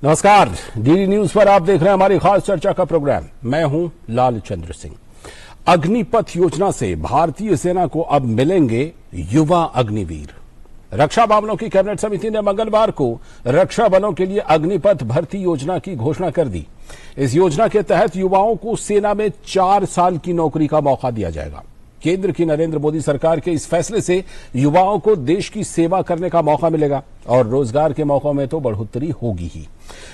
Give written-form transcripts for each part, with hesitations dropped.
नमस्कार, DD news पर आप देख रहे हैं हमारी खास चर्चा का प्रोग्राम। मैं हूं लालचंद्र सिंह। अग्निपथ योजना से भारतीय सेना को अब मिलेंगे युवा अग्निवीर। रक्षा मामलों की कैबिनेट समिति ने मंगलवार को रक्षा बलों के लिए अग्निपथ भर्ती योजना की घोषणा कर दी। इस योजना के तहत युवाओं को सेना में 4 साल की नौकरी का मौका दिया जाएगा। केंद्र की नरेंद्र मोदी सरकार के इस फैसले से युवाओं को देश की सेवा करने का मौका मिलेगा और रोजगार के मौकों में तो बढ़ोतरी होगी ही।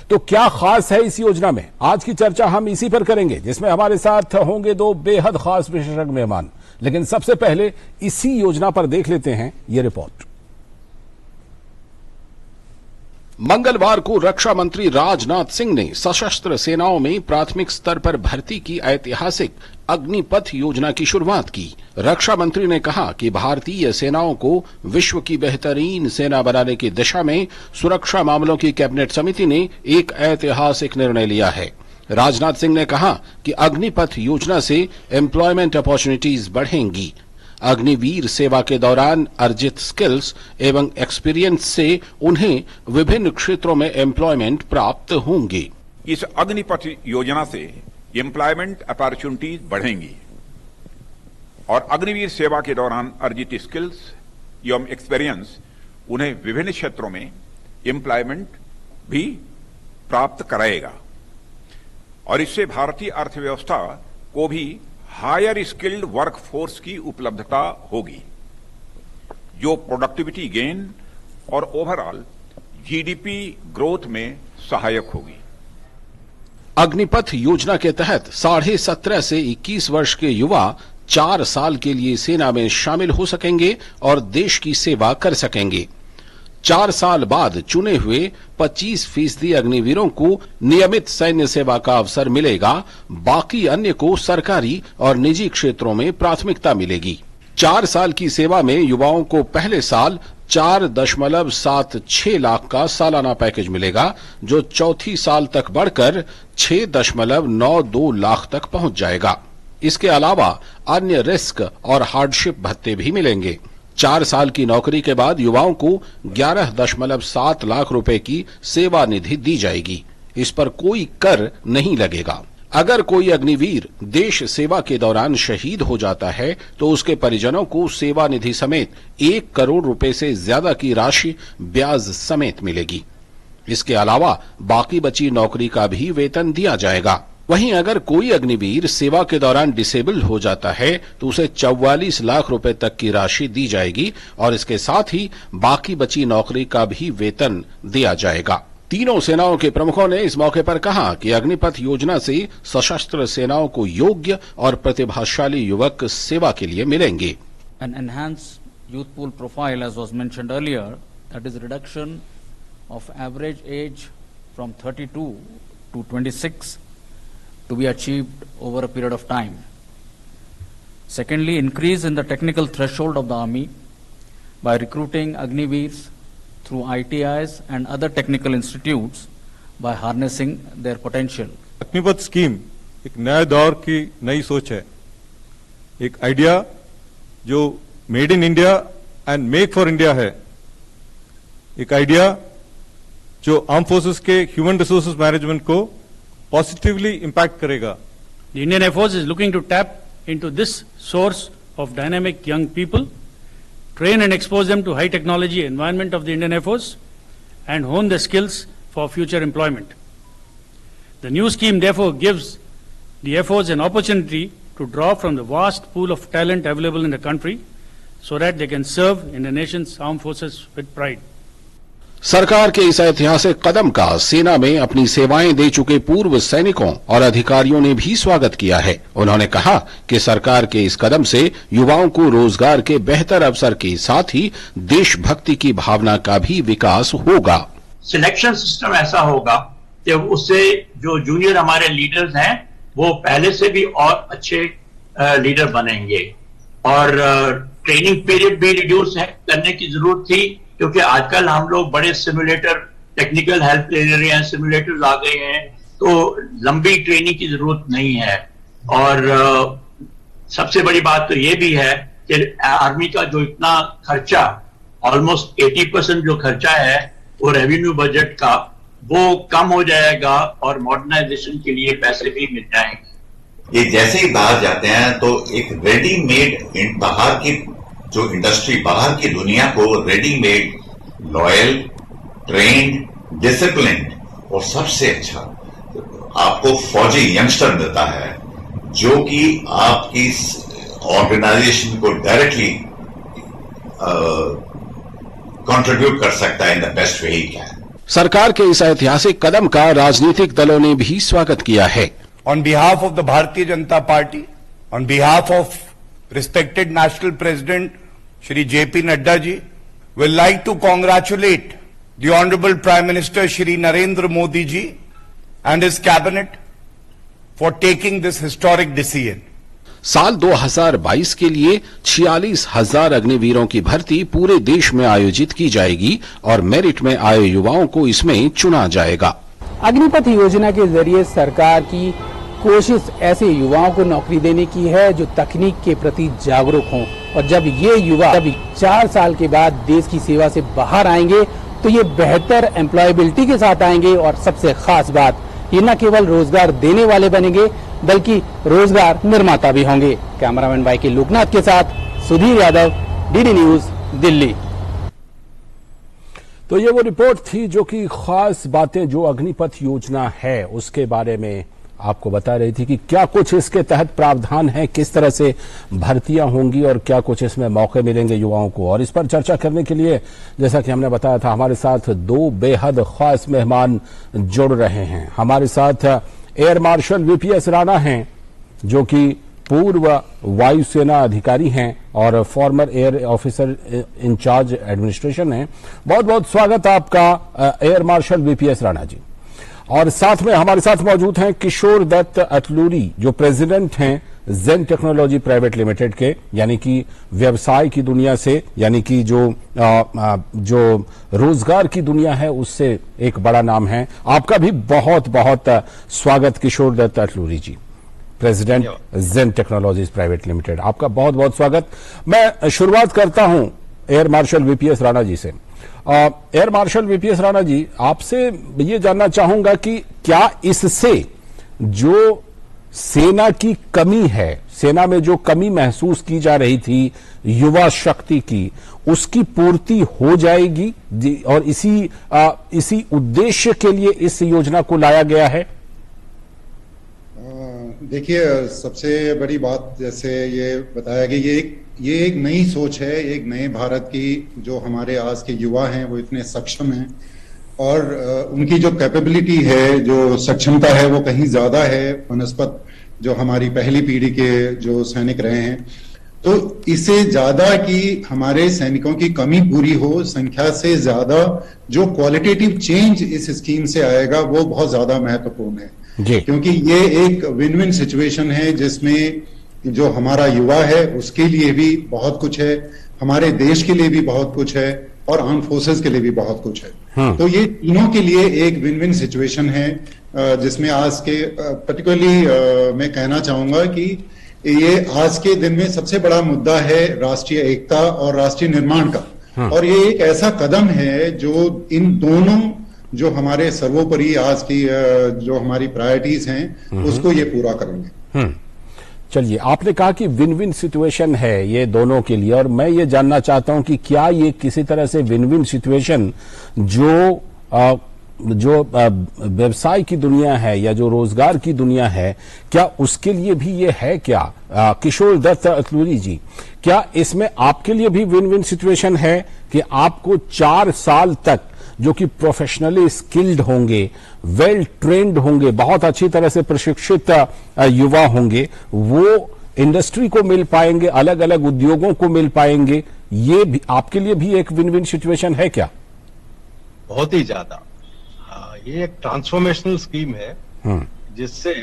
तो क्या खास है इस योजना में? आज की चर्चा हम इसी पर करेंगे, जिसमें हमारे साथ होंगे 2 बेहद खास विशेषज्ञ मेहमान। लेकिन सबसे पहले इसी योजना पर देख लेते हैं ये रिपोर्ट। मंगलवार को रक्षा मंत्री राजनाथ सिंह ने सशस्त्र सेनाओं में प्राथमिक स्तर पर भर्ती की ऐतिहासिक अग्निपथ योजना की शुरुआत की। रक्षा मंत्री ने कहा कि भारतीय सेनाओं को विश्व की बेहतरीन सेना बनाने की दिशा में सुरक्षा मामलों की कैबिनेट समिति ने एक ऐतिहासिक निर्णय लिया है। राजनाथ सिंह ने कहा कि अग्निपथ योजना से एम्प्लॉयमेंट अपॉर्चुनिटीज बढ़ेंगी। अग्निवीर सेवा के दौरान अर्जित स्किल्स एवं एक्सपीरियंस से उन्हें विभिन्न क्षेत्रों में एम्प्लॉयमेंट प्राप्त होंगे। इस अग्निपथ योजना से एम्प्लॉयमेंट अपॉर्चुनिटीज बढ़ेंगी और अग्निवीर सेवा के दौरान अर्जित स्किल्स एवं एक्सपीरियंस उन्हें विभिन्न क्षेत्रों में एम्प्लॉयमेंट भी प्राप्त कराएगा और इससे भारतीय अर्थव्यवस्था को भी हायर स्किल्ड वर्कफोर्स की उपलब्धता होगी, जो प्रोडक्टिविटी गेन और ओवरऑल जीडीपी ग्रोथ में सहायक होगी। अग्निपथ योजना के तहत 17.5 से 21 वर्ष के युवा 4 साल के लिए सेना में शामिल हो सकेंगे और देश की सेवा कर सकेंगे। 4 साल बाद चुने हुए 25% अग्निवीरों को नियमित सैन्य सेवा का अवसर मिलेगा। बाकी अन्य को सरकारी और निजी क्षेत्रों में प्राथमिकता मिलेगी। 4 साल की सेवा में युवाओं को पहले साल 4.76 लाख का सालाना पैकेज मिलेगा, जो चौथी साल तक बढ़कर 6.92 लाख तक पहुंच जाएगा। इसके अलावा अन्य रिस्क और हार्डशिप भत्ते भी मिलेंगे। 4 साल की नौकरी के बाद युवाओं को 11.7 लाख रुपए की सेवा निधि दी जाएगी। इस पर कोई कर नहीं लगेगा। अगर कोई अग्निवीर देश सेवा के दौरान शहीद हो जाता है तो उसके परिजनों को सेवा निधि समेत 1 करोड़ रुपए से ज्यादा की राशि ब्याज समेत मिलेगी। इसके अलावा बाकी बची नौकरी का भी वेतन दिया जाएगा। वहीं अगर कोई अग्निवीर सेवा के दौरान डिसेबल हो जाता है तो उसे 44 लाख रुपए तक की राशि दी जाएगी और इसके साथ ही बाकी बची नौकरी का भी वेतन दिया जाएगा। तीनों सेनाओं के प्रमुखों ने इस मौके पर कहा कि अग्निपथ योजना से सशस्त्र सेनाओं को योग्य और प्रतिभाशाली युवक सेवा के लिए मिलेंगे। An enhanced youth pool profile, as was mentioned earlier, that is reduction of average age from 32 to 26 to be achieved over a period of time. Secondly, increase in the technical threshold of the Army by recruiting Agniveers through ITIs and other technical institutes by harnessing their potential. Agnipath scheme एक नए दौर की नई सोच है, एक idea जो made in India and make for India है, एक आइडिया जो आर्म फोर्सेस के ह्यूमन रिसोर्सेज मैनेजमेंट को positively impact karega. The Indian Air Force is looking to tap into this source of dynamic young people, train and expose them to high technology environment of the Indian Air Force and hone their skills for future employment. The new scheme therefore gives the Air Force an opportunity to draw from the vast pool of talent available in the country so that they can serve in the nation's armed forces with pride. सरकार के इस ऐतिहासिक कदम का सेना में अपनी सेवाएं दे चुके पूर्व सैनिकों और अधिकारियों ने भी स्वागत किया है। उन्होंने कहा कि सरकार के इस कदम से युवाओं को रोजगार के बेहतर अवसर के साथ ही देशभक्ति की भावना का भी विकास होगा। सिलेक्शन सिस्टम ऐसा होगा कि उससे जो जूनियर हमारे लीडर्स हैं वो पहले से भी और अच्छे लीडर बनेंगे और ट्रेनिंग पीरियड भी रिड्यूस करने की जरूरत थी, क्योंकि आजकल हम लोग बड़े सिमुलेटर टेक्निकल हेल्प ले रहे हैं, सिमुलेटर्स आ गए हैं, तो लंबी ट्रेनिंग की जरूरत नहीं है। और सबसे बड़ी बात तो ये भी है कि आर्मी का जो इतना खर्चा ऑलमोस्ट 80% जो खर्चा है वो रेवेन्यू बजट का वो कम हो जाएगा और मॉडर्नाइजेशन के लिए पैसे भी मिल जाएंगे। ये जैसे ही बाहर जाते हैं तो एक रेडीमेड बाहर की जो इंडस्ट्री, बाहर की दुनिया को रेडीमेड, लॉयल, ट्रेन्ड, डिसिप्लिन और सबसे अच्छा आपको फौजी यंगस्टर मिलता है जो कि आपकी ऑर्गेनाइजेशन को डायरेक्टली कंट्रीब्यूट कर सकता है in the best way he can. सरकार के इस ऐतिहासिक कदम का राजनीतिक दलों ने भी स्वागत किया है। On behalf of the Bharatiya Janata Party, on behalf of respected National President Shri J.P. Nadda ji, will like to congratulate the Honorable Prime Minister Shri Narendra Modi ji and his cabinet for taking this historic decision. साल 2022 के लिए 46,000 अग्निवीरों की भर्ती पूरे देश में आयोजित की जाएगी और मेरिट में आए युवाओं को इसमें चुना जाएगा। अग्निपथ योजना के जरिए सरकार की कोशिश ऐसे युवाओं को नौकरी देने की है जो तकनीक के प्रति जागरूक हों, और जब ये युवा 4 साल के बाद देश की सेवा से बाहर आएंगे तो ये बेहतर एम्प्लॉयबिलिटी के साथ आएंगे, और सबसे खास बात, ये न केवल रोजगार देने वाले बनेंगे बल्कि रोजगार निर्माता भी होंगे। कैमरामैन वाई के लोकनाथ के साथ सुधीर यादव, डीडी न्यूज, दिल्ली। तो ये वो रिपोर्ट थी जो कि खास बातें जो अग्निपथ योजना है उसके बारे में आपको बता रही थी कि क्या कुछ इसके तहत प्रावधान है, किस तरह से भर्तियां होंगी और क्या कुछ इसमें मौके मिलेंगे युवाओं को। और इस पर चर्चा करने के लिए जैसा कि हमने बताया था, हमारे साथ 2 बेहद खास मेहमान जुड़ रहे हैं। हमारे साथ एयर मार्शल वीपीएस राणा हैं जो कि पूर्व वायुसेना अधिकारी हैं और former air officer in charge administration हैं। बहुत बहुत स्वागत आपका air marshal VPS Rana ji. और साथ में हमारे साथ मौजूद हैं किशोर दत्त अतलूरी जो प्रेसिडेंट हैं जेन टेक्नोलॉजी प्राइवेट लिमिटेड के, यानी कि व्यवसाय की दुनिया से, यानी कि जो रोजगार की दुनिया है उससे एक बड़ा नाम है। आपका भी बहुत बहुत स्वागत किशोर दत्त अतलूरी जी, प्रेसिडेंट जेन टेक्नोलॉजीज प्राइवेट लिमिटेड, आपका बहुत बहुत स्वागत। मैं शुरुआत करता हूं एयर मार्शल वीपीएस राणा जी से। एयर मार्शल वीपीएस राणा जी, आपसे ये जानना चाहूंगा कि क्या इससे जो सेना की कमी है, सेना में जो कमी महसूस की जा रही थी युवा शक्ति की, उसकी पूर्ति हो जाएगी और इसी उद्देश्य के लिए इस योजना को लाया गया है? देखिए, सबसे बड़ी बात जैसे ये बताया कि ये एक नई सोच है, एक नए भारत की, जो हमारे आज के युवा हैं वो इतने सक्षम हैं और उनकी जो कैपेबिलिटी है, जो सक्षमता है वो कहीं ज्यादा है बनस्पत जो हमारी पहली पीढ़ी के जो सैनिक रहे हैं। तो इससे ज्यादा कि हमारे सैनिकों की कमी पूरी हो, संख्या से ज्यादा जो क्वालिटेटिव चेंज इस स्कीम से आएगा वो बहुत ज्यादा महत्वपूर्ण है जी। क्योंकि ये एक विन विन सिचुएशन है जिसमें जो हमारा युवा है उसके लिए भी बहुत कुछ है, हमारे देश के लिए भी बहुत कुछ है और आर्म फोर्सेस के लिए भी बहुत कुछ है। तो ये तीनों के लिए एक विन विन सिचुएशन है जिसमें आज के पर्टिकुलरली मैं कहना चाहूंगा कि ये आज के दिन में सबसे बड़ा मुद्दा है राष्ट्रीय एकता और राष्ट्रीय निर्माण का। और ये एक ऐसा कदम है जो इन दोनों जो हमारे सर्वोपरि आज की जो हमारी प्रायोरिटीज हैं उसको ये पूरा करेंगे। चलिए, आपने कहा कि विन विन सिचुएशन है ये दोनों के लिए, और मैं ये जानना चाहता हूं कि क्या ये किसी तरह से विन विन सिचुएशन जो व्यवसाय की दुनिया है या जो रोजगार की दुनिया है, क्या उसके लिए भी ये है क्या? किशोर दत्त अतलूरी जी, क्या इसमें आपके लिए भी विन विन सिचुएशन है कि आपको 4 साल तक जो कि प्रोफेशनली स्किल्ड होंगे, वेल ट्रेंड होंगे, बहुत अच्छी तरह से प्रशिक्षित युवा होंगे, वो इंडस्ट्री को मिल पाएंगे, अलग अलग उद्योगों को मिल पाएंगे? ये भी आपके लिए भी एक विन विन सिचुएशन है क्या? बहुत ही ज्यादा। ये एक ट्रांसफॉर्मेशनल स्कीम है जिससे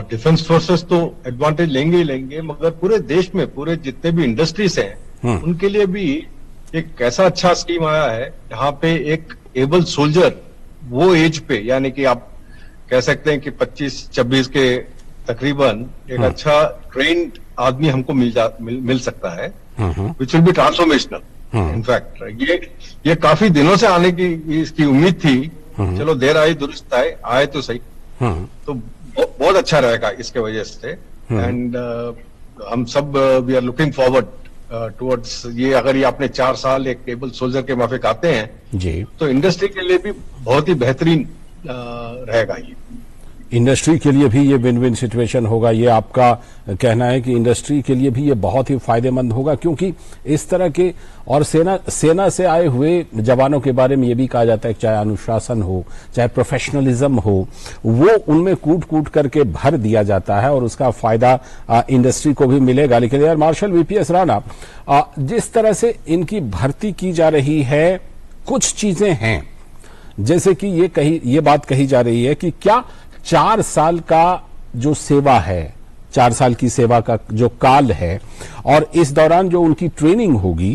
डिफेंस फोर्सेस तो एडवांटेज लेंगे ही लेंगे, मगर पूरे देश में पूरे जितने भी इंडस्ट्रीज हैं उनके लिए भी एक ऐसा अच्छा स्कीम आया है जहां पे एक एबल सोल्जर वो एज पे, यानी कि आप कह सकते हैं कि 25-26 के तकरीबन एक अच्छा ट्रेन्ड आदमी हमको मिल सकता है, which will be transformational. In fact ये काफी दिनों से आने की इसकी उम्मीद थी। चलो देर आई दुरुस्त आए तो सही। तो बहुत अच्छा रहेगा इसके वजह से। एंड हम सब we are looking forward towards ये। अगर ये अपने 4 साल एक टेबल सोल्जर के माफिक आते हैं जी, तो इंडस्ट्री के लिए भी बहुत ही बेहतरीन रहेगा। ये इंडस्ट्री के लिए भी ये विन विन सिचुएशन होगा, ये आपका कहना है कि इंडस्ट्री के लिए भी ये बहुत ही फायदेमंद होगा, क्योंकि इस तरह के और सेना से आए हुए जवानों के बारे में ये भी कहा जाता है कि चाहे अनुशासन हो, चाहे प्रोफेशनलिज्म हो, वो उनमें कूट कूट करके भर दिया जाता है और उसका फायदा इंडस्ट्री को भी मिलेगा। लेकिन एयर मार्शल वीपीएस राणा, जिस तरह से इनकी भर्ती की जा रही है, कुछ चीजें हैं जैसे कि ये बात कही जा रही है कि क्या 4 साल का जो सेवा है, 4 साल की सेवा का जो काल है और इस दौरान जो उनकी ट्रेनिंग होगी,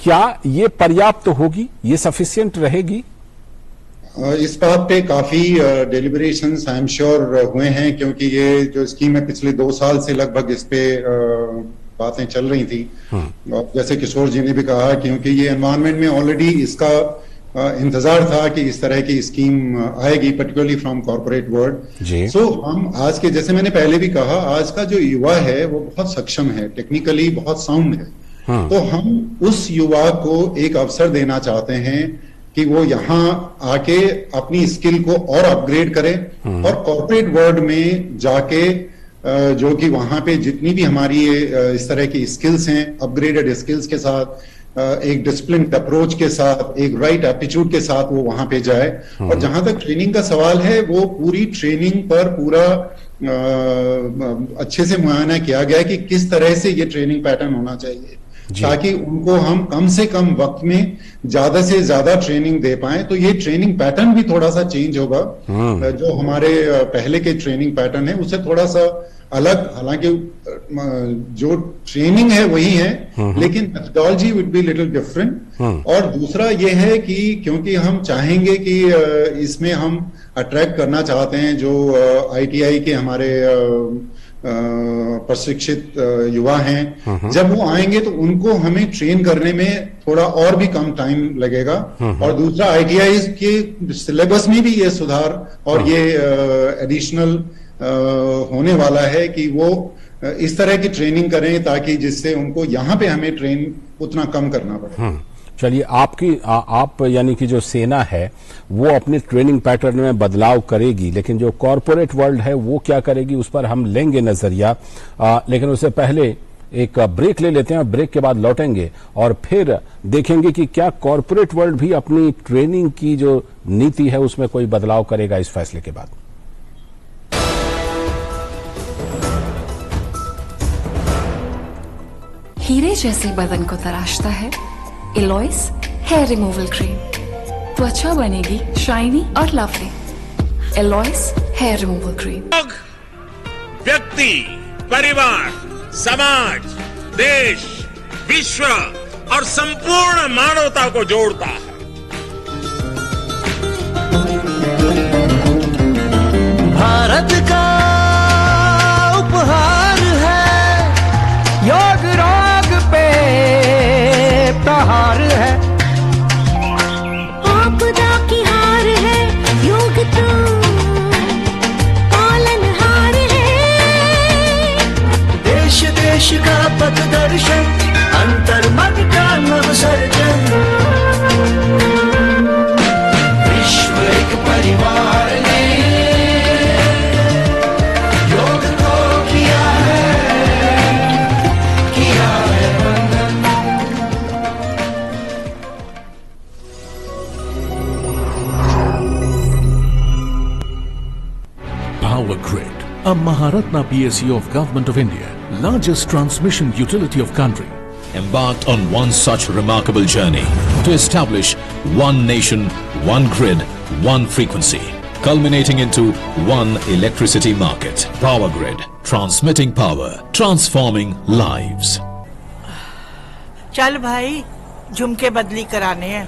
क्या ये पर्याप्त होगी, ये सफिशिएंट रहेगी? इस बात पे काफी डेलिब्रेशंस आई एम श्योर हुए हैं, क्योंकि ये जो स्कीम है पिछले 2 साल से लगभग इस पे बातें चल रही थी। और जैसे किशोर जी ने भी कहा, क्योंकि ये एनवायरनमेंट में ऑलरेडी इसका इंतजार था कि इस तरह की स्कीम आएगी, पर्टिकुलरली फ्रॉम कॉर्पोरेट वर्ल्ड। सो हम आज के, जैसे मैंने पहले भी कहा, आज का जो युवा है वो बहुत सक्षम है, टेक्निकली बहुत साउंड है। तो हम उस युवा को एक अवसर देना चाहते हैं कि वो यहाँ आके अपनी स्किल को और अपग्रेड करे और कॉर्पोरेट वर्ल्ड में जाके जो कि वहां पे जितनी भी हमारी इस तरह की स्किल्स हैं, अपग्रेडेड स्किल्स के साथ, एक डिसिप्लिन अप्रोच के साथ, एक राइट एप्टीट्यूड के साथ वो वहां पे जाए। और जहां तक ट्रेनिंग का सवाल है, वो पूरी ट्रेनिंग पर पूरा अच्छे से मुआयना किया गया है कि किस तरह से ये ट्रेनिंग पैटर्न होना चाहिए, ताकि उनको हम कम से कम वक्त में ज्यादा से ज्यादा ट्रेनिंग दे पाएं। तो ये ट्रेनिंग पैटर्न भी थोड़ा सा चेंज होगा। जो हमारे पहले के ट्रेनिंग पैटर्न है उससे थोड़ा सा अलग, हालांकि जो ट्रेनिंग है वही है, लेकिन methodology would be little different. और दूसरा ये है कि क्योंकि हम चाहेंगे कि इसमें हम अट्रैक्ट करना चाहते हैं जो आईटीआई के हमारे प्रशिक्षित युवा हैं, जब वो आएंगे तो उनको हमें ट्रेन करने में थोड़ा और भी कम टाइम लगेगा। और दूसरा, आईटीआई के सिलेबस में भी ये सुधार और ये एडिशनल होने वाला है कि वो इस तरह की ट्रेनिंग करें ताकि जिससे उनको यहाँ पे हमें ट्रेन उतना कम करना पड़े। चलिए, आप यानी कि जो सेना है वो अपने ट्रेनिंग पैटर्न में बदलाव करेगी, लेकिन जो कॉर्पोरेट वर्ल्ड है वो क्या करेगी, उस पर हम लेंगे नजरिया। लेकिन उससे पहले एक ब्रेक ले लेते हैं, ब्रेक के बाद लौटेंगे और फिर देखेंगे कि क्या कॉर्पोरेट वर्ल्ड भी अपनी ट्रेनिंग की जो नीति है उसमें कोई बदलाव करेगा इस फैसले के बाद। हीरे जैसे बदन को तराशता है एलॉयस हेयर रिमूवल क्रीम। त्वचा बनेगी शाइनी और लवली। एलॉयस हेयर रिमूवल क्रीम। व्यक्ति, परिवार, समाज, देश, विश्व और संपूर्ण मानवता को जोड़ता है। भारत का उपहार है, योग रोग पे प्रहार है। आपदा की हार है, योग तो पालनहार है। देश देश का पथदर्शन, अंतर्मन का नवसर्जन। विश्व एक परिवार ने योग को किया है बंधन। Power Grid, a Maharatna PSU of Government of India, largest transmission utility of country, embarked on one such remarkable journey to establish one nation, one grid, one frequency, culminating into one electricity market. Power Grid, transmitting power, transforming lives. चल भाई, झुमके बदली कराने हैं।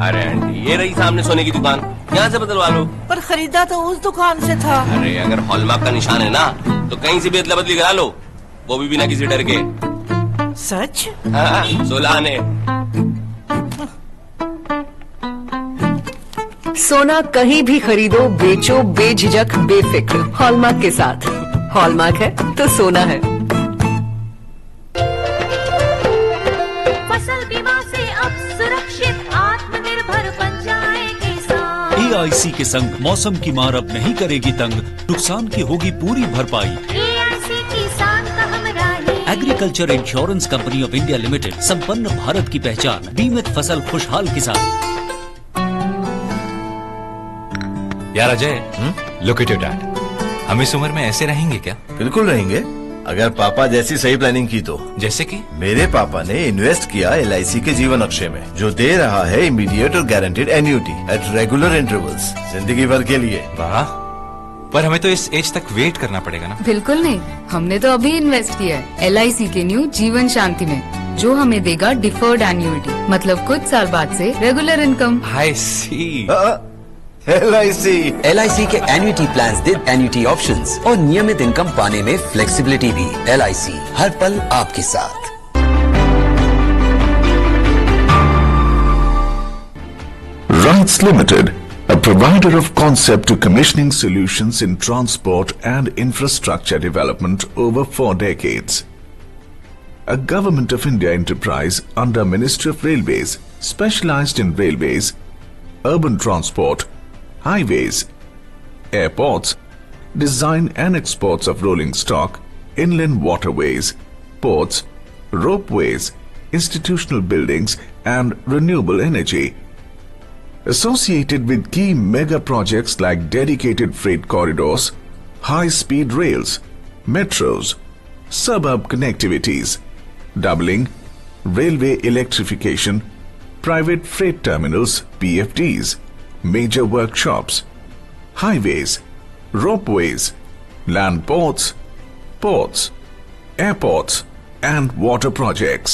अरे aunty, ये रही सामने सोने की दुकान, यहाँ से बदलवा लो। पर खरीदा तो उस दुकान से था। अरे अगर हॉलमार्क का निशान है ना, तो कहीं से भी अदला बदली करा लो, वो भी बिना किसी डर के। सच? हाँ, 16 आने। सोना कहीं भी खरीदो, बेचो बेझिझक, बेफिक्र। हॉलमार्क के साथ। हॉलमार्क है तो सोना है। फसल बीमा से अब सुरक्षित आत्मनिर्भर बन जाए किसान। एआईसी के संग मौसम की मार अब नहीं करेगी तंग, नुकसान की होगी पूरी भरपाई। एआईसी किसान का हमराही। Agriculture insurance company of India limited, संपन्न भारत की पहचान, बीमित फसल खुशहाल किसान। यार Ajay, look at your dad. हम इस उम्र में ऐसे रहेंगे क्या? बिल्कुल रहेंगे, अगर पापा जैसी सही प्लानिंग की तो। जैसे कि? मेरे पापा ने इन्वेस्ट किया LIC के जीवन अक्षय में, जो दे रहा है इमीडिएट और guaranteed annuity at regular intervals, जिंदगी भर के लिए। वाह, पर हमें तो इस एज तक वेट करना पड़ेगा ना? बिल्कुल नहीं, हमने तो अभी इन्वेस्ट किया है LIC के न्यू जीवन शांति में, जो हमें देगा डिफर्ड एन्युटी, मतलब कुछ साल बाद से रेगुलर इनकम। आई सी। LIC के एन्युटी प्लान्स दे एन्युटी ऑप्शंस और नियमित इनकम पाने में फ्लेक्सिबिलिटी भी। LIC हर पल आपके साथ। RITES Limited, a provider of concept to commissioning solutions in transport and infrastructure development over 4 decades. A Government of India enterprise under Ministry of Railways, specialized in railways, urban transport, highways, airports, design and exports of rolling stock, inland waterways, ports, ropeways, institutional buildings and renewable energy. Associated with key mega projects like dedicated freight corridors, high-speed rails, metros, suburb connectivities, doubling, railway electrification, private freight terminals, PFDs, major workshops, highways, ropeways, land ports, ports, airports, and water projects,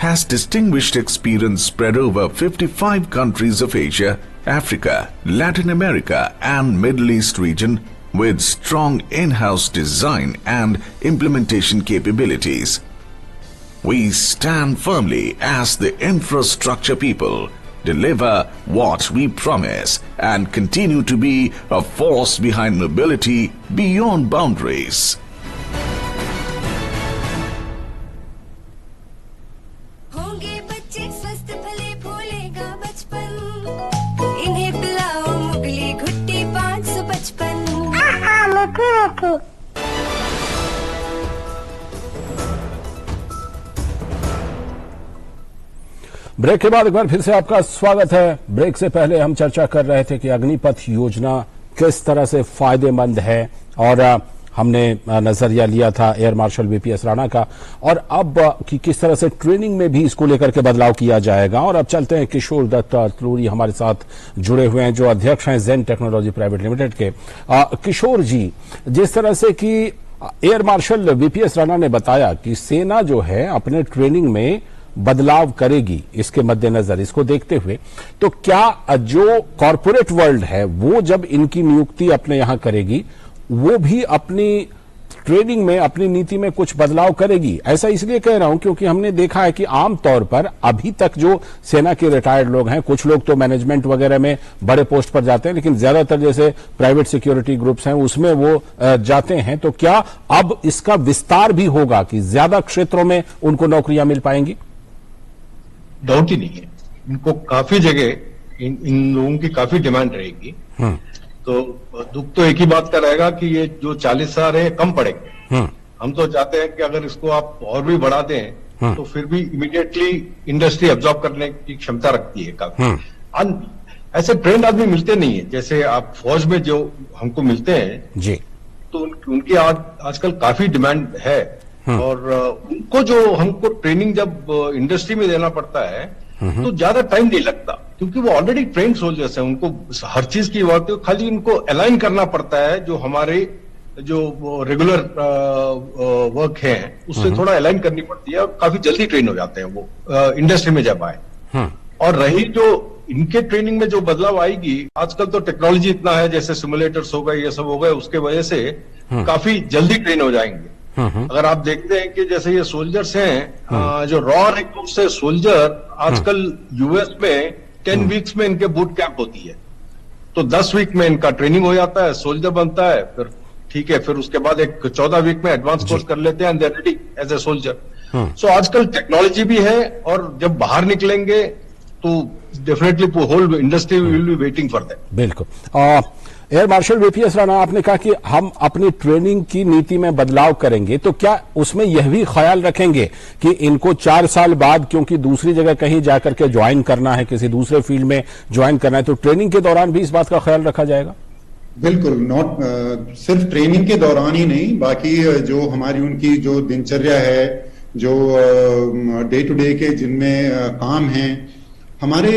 has distinguished experience spread over 55 countries of Asia, Africa, Latin America, and Middle East region with strong in-house design and implementation capabilities. We stand firmly as the infrastructure people, deliver what we promise, and continue to be a force behind mobility beyond boundaries. होंगे बच्चे स्वस्थ भले भूलेगा बचपन, इन्हें पिलाओ मुगली घुट्टी 555। Break के बाद एक बार फिर से आपका स्वागत है। ब्रेक से पहले हम चर्चा कर रहे थे कि अग्निपथ योजना किस तरह से फायदेमंद है, और हमने नजरिया लिया था एयर मार्शल VPS राणा का, और अब कि किस तरह से ट्रेनिंग में भी इसको लेकर के बदलाव किया जाएगा। और अब चलते हैं किशोर दत्त तलूरी हमारे साथ जुड़े हुए हैं, जो अध्यक्ष हैं जेन टेक्नोलॉजी प्राइवेट लिमिटेड के। किशोर जी, जिस तरह से कि एयर मार्शल VPS राणा ने बताया कि सेना जो है अपने ट्रेनिंग में बदलाव करेगी, इसके मद्देनजर इसको देखते हुए, तो क्या जो कॉरपोरेट वर्ल्ड है वो जब इनकी नियुक्ति अपने यहां करेगी, वो भी अपनी ट्रेनिंग में, अपनी नीति में कुछ बदलाव करेगी? ऐसा इसलिए कह रहा हूं क्योंकि हमने देखा है कि आमतौर पर अभी तक जो सेना के रिटायर्ड लोग हैं, कुछ लोग तो मैनेजमेंट वगैरह में बड़े पोस्ट पर जाते हैं, लेकिन ज्यादातर जैसे प्राइवेट सिक्योरिटी ग्रुप्स हैं उसमें वो जाते हैं। तो क्या अब इसका विस्तार भी होगा कि ज्यादा क्षेत्रों में उनको नौकरियां मिल पाएंगी? डाउट ही नहीं है, इनको काफी जगह इन लोगों की काफी डिमांड रहेगी। तो दुख तो एक ही बात का रहेगा कि ये जो 40 साल है कम पड़ेंगे। हम तो चाहते हैं कि अगर इसको आप और भी बढ़ा दें तो फिर भी इमीडिएटली इंडस्ट्री एब्जॉर्ब करने की क्षमता रखती है काफी। ऐसे ट्रेंड आदमी मिलते नहीं है, जैसे आप फौज में जो हमको मिलते हैं जी, तो उनकी आजकल काफी डिमांड है। और उनको जो हमको ट्रेनिंग जब इंडस्ट्री में देना पड़ता है तो ज्यादा टाइम नहीं लगता, क्योंकि वो ऑलरेडी ट्रेन सोल्जर्स हैं, उनको हर चीज की बात है, खाली उनको अलाइन करना पड़ता है जो हमारे जो रेगुलर वर्क है उससे थोड़ा अलाइन करनी पड़ती है, और काफी जल्दी ट्रेन हो जाते हैं वो इंडस्ट्री में जब आए। और रही जो इनके ट्रेनिंग में जो बदलाव आएगी, आजकल तो टेक्नोलॉजी इतना है, जैसे सिमुलेटर्स हो गए, ये सब हो गए, उसके वजह से काफी जल्दी ट्रेन हो जाएंगे। अगर आप देखते हैं कि जैसे ये सोल्जर्स हैं, जो रॉ रिक्रूट से सोल्जर आजकल यूएस में 10 वीक्स में इनके बूट कैंप होती है। तो 10 वीक में इनका ट्रेनिंग हो जाता है, सोल्जर बनता है, फिर ठीक है, फिर उसके बाद एक 14 वीक में एडवांस कोर्स कर लेते हैं and they are ready as a soldier. So आजकल टेक्नोलॉजी भी है, और जब बाहर निकलेंगे तो definitely whole industry will be waiting for that. बिल्कुल। एयर मार्शल वीपीएस राणा, आपने कहा कि हम अपनी ट्रेनिंग की नीति में बदलाव करेंगे, तो क्या उसमें यह भी ख्याल रखेंगे कि इनको 4 साल बाद क्योंकि दूसरी जगह कहीं जाकर के ज्वाइन करना है, किसी दूसरे फील्ड में ज्वाइन करना है, तो ट्रेनिंग के दौरान भी इस बात का ख्याल रखा जाएगा? बिल्कुल, सिर्फ ट्रेनिंग के दौरान ही नहीं, बाकी जो हमारी उनकी जो दिनचर्या है, जो डे टू डे के जिनमें काम है, हमारे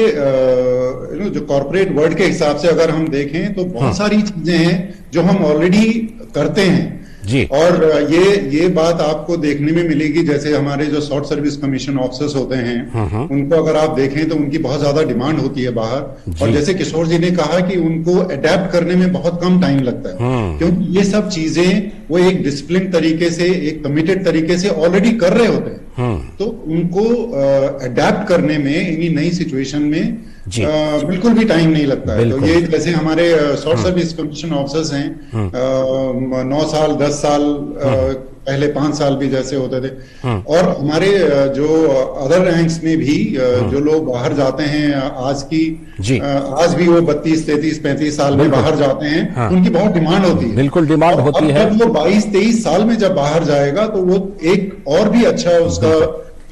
जो कॉर्पोरेट वर्ल्ड के हिसाब से अगर हम देखें तो बहुत सारी चीजें हैं जो हम ऑलरेडी करते हैं जी। और ये बात आपको देखने में मिलेगी, जैसे हमारे जो शॉर्ट सर्विस कमीशन ऑफिसर्स होते हैं, उनको अगर आप देखें तो उनकी बहुत ज्यादा डिमांड होती है बाहर, और जैसे किशोर जी ने कहा कि उनको अडेप्ट करने में बहुत कम टाइम लगता है, क्योंकि ये सब चीजें वो एक डिसिप्लिन तरीके से, एक कमिटेड तरीके से ऑलरेडी कर रहे होते हैं, तो उनको अडेप्ट करने में इन्हीं नई सिचुएशन में बिल्कुल भी टाइम नहीं लगता है। तो ये जैसे हमारे शॉर्ट सर्विस कमीशन ऑफिसर्स हैं, 9 साल 10 साल पहले 5 साल भी जैसे होते थे, और हमारे जो अदर रैंक्स में भी जो लोग बाहर जाते हैं आज भी वो 32, 33, 35 साल में बाहर जाते हैं, उनकी बहुत डिमांड होती है। बिल्कुल डिमांड होती है। जब वो 22-23 साल में जब बाहर जाएगा तो वो एक और भी अच्छा उसका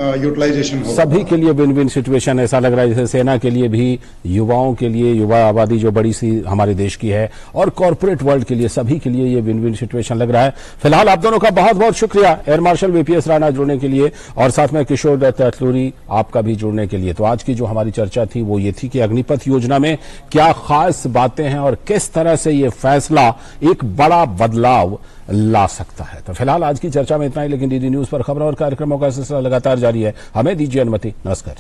यूटिलाइजेशन हो। सभी के लिए विन विन सिचुएशन ऐसा लग रहा है, जैसे सेना के लिए भी, युवाओं के लिए, युवा आबादी जो बड़ी सी हमारे देश की है, और कॉर्पोरेट वर्ल्ड के लिए, सभी के लिए ये विन विन सिचुएशन लग रहा है। फिलहाल आप दोनों का बहुत बहुत शुक्रिया, एयर मार्शल वीपीएस राणा जुड़ने के लिए, और साथ में किशोर दत्त अतलूरी आपका भी जुड़ने के लिए। तो आज की जो हमारी चर्चा थी वो ये थी कि अग्निपथ योजना में क्या खास बातें हैं और किस तरह से ये फैसला एक बड़ा बदलाव ला सकता है। तो फिलहाल आज की चर्चा में इतना ही, लेकिन डीडी न्यूज पर खबरों और कार्यक्रमों का सिलसिला लगातार जारी है। हमें दीजिए अनुमति। नमस्कार।